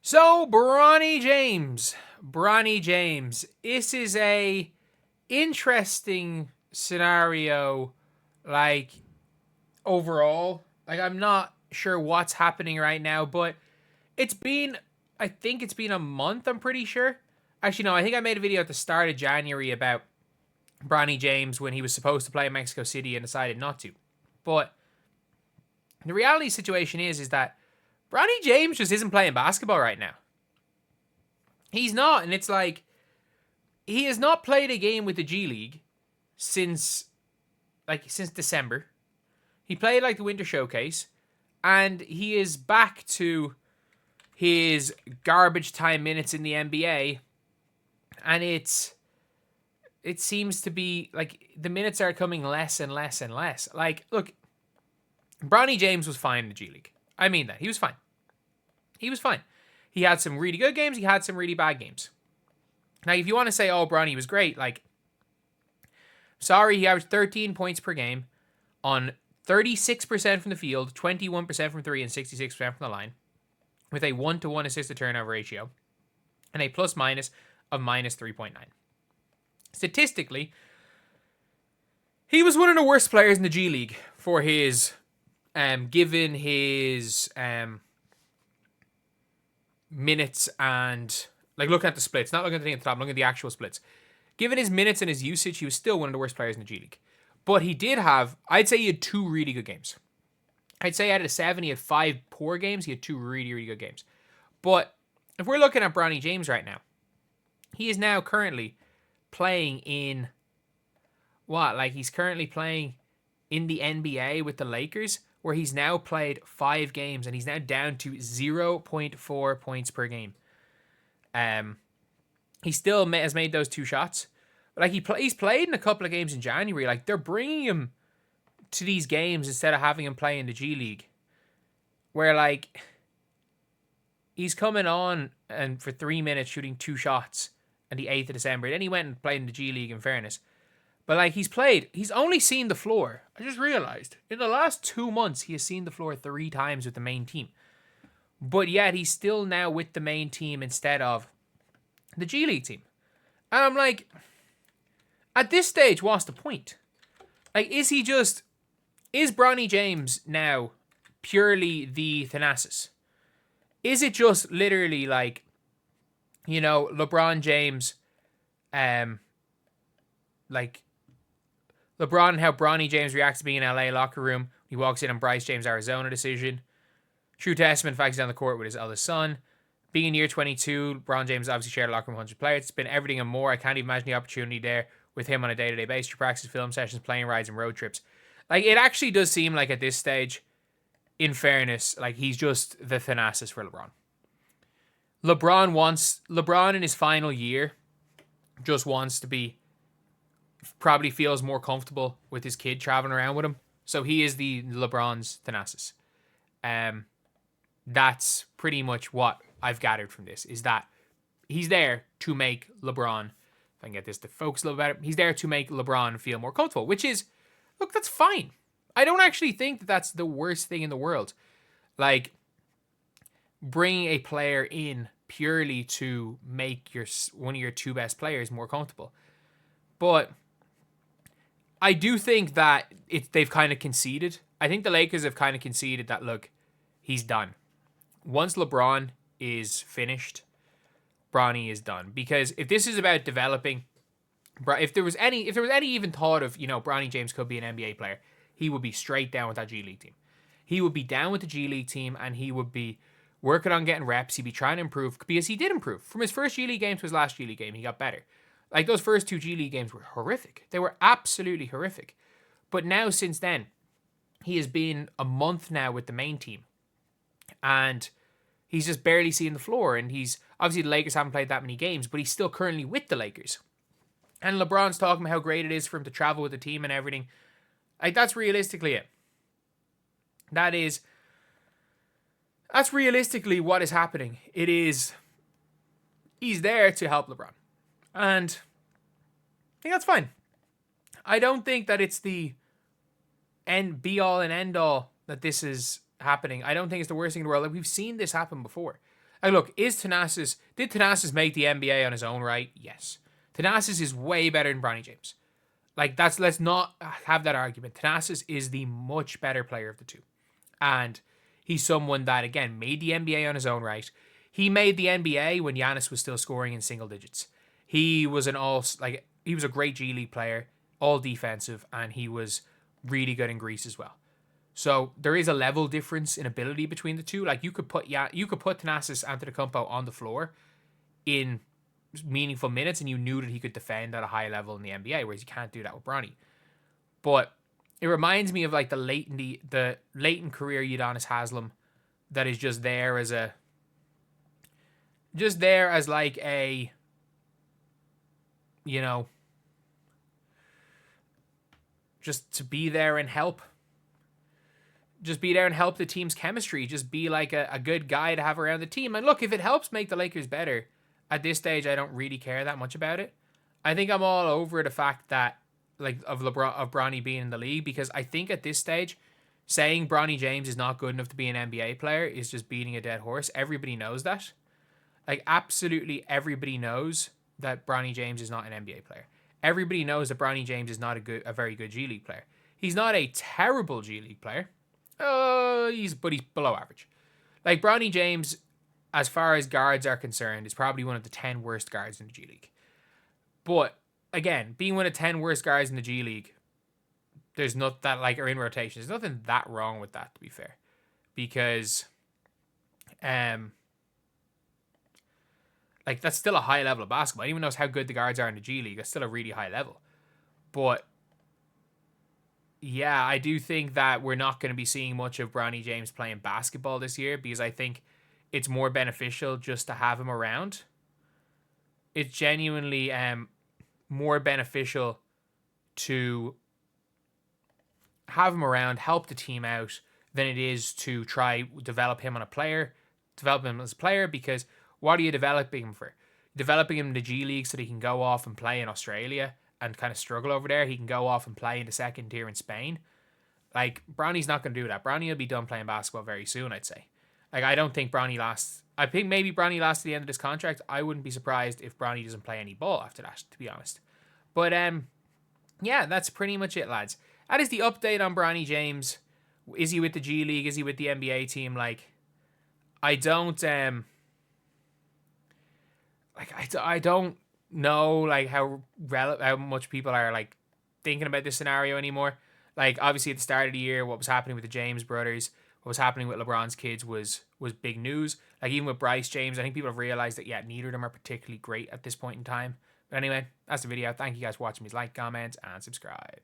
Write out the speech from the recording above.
So, Bronny James. This is a interesting scenario, like, overall. Like, I'm not sure what's happening right now, but I think it's been a month, I'm pretty sure. Actually, no, I think I made a video at the start of January about Bronny James when he was supposed to play in Mexico City and decided not to. But the reality situation is that Bronny James just isn't playing basketball right now. He's not, and it's like he has not played a game with the G League since December. He played like the Winter Showcase, and he is back to his garbage time minutes in the NBA, and it seems to be like the minutes are coming less and less and less. Like, look, Bronny James was fine in the G League. I mean that. He was fine. He was fine. He had some really good games. He had some really bad games. Now, if you want to say, oh, Bronny was great, like, sorry, he averaged 13 points per game on 36% from the field, 21% from three, and 66% from the line, with a 1-to-1 assist-to-turnover ratio, and a plus-minus of minus 3.9. Statistically, he was one of the worst players in the G League for his, given his minutes and, like, looking at the splits, not looking at the thing at the top, looking at the actual splits. Given his minutes and his usage, he was still one of the worst players in the G League. But he did have, I'd say he had 2 really good games. I'd say out of 7, he had 5 poor games. He had 2 really, really good games. But if we're looking at Bronny James right now, he is now currently playing in he's currently playing in the NBA with the Lakers, where he's now played 5 games and he's now down to 0.4 points per game. He still has made those 2 shots. But like he's played in a couple of games in January. Like, they're bringing him to these games instead of having him play in the G League, where like he's coming on and for 3 minutes shooting 2 shots on the 8th of December. Then he went and played in the G League, in fairness. But like he's only seen the floor. I just realized in the last 2 months he has seen the floor 3 times with the main team. But yet he's still now with the main team instead of the G League team. And I'm like, at this stage, what's the point? Like, is Bronny James now purely the Thanasis? Is it just literally like, you know, LeBron James, like LeBron and how Bronny James reacts to being in LA locker room? He walks in on Bryce James' Arizona decision. True testament, in fact, he's on the court with his eldest son. Being in year 22, LeBron James obviously shared a locker room with 100 players. It's been everything and more. I can't even imagine the opportunity there with him on a day-to-day basis, practice, film sessions, plane rides, and road trips. Like, it actually does seem like at this stage, in fairness, like he's just the Thanasis for LeBron. LeBron in his final year just wants to be, probably feels more comfortable with his kid traveling around with him. So he is the LeBron's Thanasis. That's pretty much what I've gathered from this, is that he's there to make LeBron, if I can get this to focus a little better, he's there to make LeBron feel more comfortable, which is, look, that's fine. I don't actually think that that's the worst thing in the world. Like, bringing a player in purely to make one of your 2 best players more comfortable. But I do think that they've kind of conceded. I think the Lakers have kind of conceded that, look, he's done. Once LeBron is finished, Bronny is done. Because if this is about developing, if there was any even thought of, you know, Bronny James could be an NBA player, he would be straight down with that G League team. He would be down with the G League team, and he would be working on getting reps. He'd be trying to improve, because he did improve. From his first G League game to his last G League game, he got better. Like, those first 2 G League games were horrific. They were absolutely horrific. But now, since then, he has been a month now with the main team, and he's just barely seeing the floor. And he's, obviously the Lakers haven't played that many games, but he's still currently with the Lakers. And LeBron's talking about how great it is for him to travel with the team and everything. Like, that's realistically it. That's realistically what is happening. It is, he's there to help LeBron. And I think that's fine. I don't think that it's the be all and end all that this is happening. I don't think it's the worst thing in the world. Like, we've seen this happen before. Like, look, did Thanasis make the NBA on his own right? Yes. Thanasis is way better than Bronny James. Like, let's not have that argument. Thanasis is the much better player of the two. And he's someone that, again, made the NBA on his own right. He made the NBA when Giannis was still scoring in single digits. He was he was a great G League player, all defensive, and he was really good in Greece as well. So there is a level difference in ability between the two. Like, you could put Thanasis Antetokounmpo on the floor in meaningful minutes, and you knew that he could defend at a high level in the NBA, whereas you can't do that with Bronny. But it reminds me of like the latent career Udonis Haslem, that is just there as like a, you know, just to be there and help. Just be there and help the team's chemistry. Just be like a good guy to have around the team. And look, if it helps make the Lakers better, at this stage, I don't really care that much about it. I think I'm all over the fact that, like, of Bronny being in the league, because I think at this stage, saying Bronny James is not good enough to be an NBA player is just beating a dead horse. Everybody knows that. Like, absolutely everybody knows that Bronny James is not an NBA player. Everybody knows that Bronny James is not a very good G League player. He's not a terrible G League player. He's below average. Like, Bronny James, as far as guards are concerned, is probably one of the 10 worst guards in the G League. But again, being one of the 10 worst guards in the G League, there's not that, like, are in rotation. There's nothing that wrong with that, to be fair, because like, that's still a high level of basketball. Anyone knows how good the guards are in the G League. That's still a really high level. But yeah, I do think that we're not going to be seeing much of Bronny James playing basketball this year, because I think it's more beneficial just to have him around. It's genuinely more beneficial to have him around, help the team out, than it is to try develop him as a player, because what are you developing him for? Developing him in the G League so that he can go off and play in Australia and kind of struggle over there. He can go off and play in the second tier in Spain. Like, Bronny's not going to do that. Bronny will be done playing basketball very soon, I'd say. Like, I don't think Bronny lasts. I think maybe Bronny lasts to the end of this contract. I wouldn't be surprised if Bronny doesn't play any ball after that, to be honest. But yeah, that's pretty much it, lads. That is the update on Bronny James. Is he with the G League? Is he with the NBA team? Like, I don't I don't know, like, how much people are, like, thinking about this scenario anymore. Like, obviously at the start of the year, what was happening with the James brothers, what was happening with LeBron's kids was big news. Like, even with Bryce James, I think people have realized that, yeah, neither of them are particularly great at this point in time. But anyway, that's the video. Thank you guys for watching. Please like, comment, and subscribe.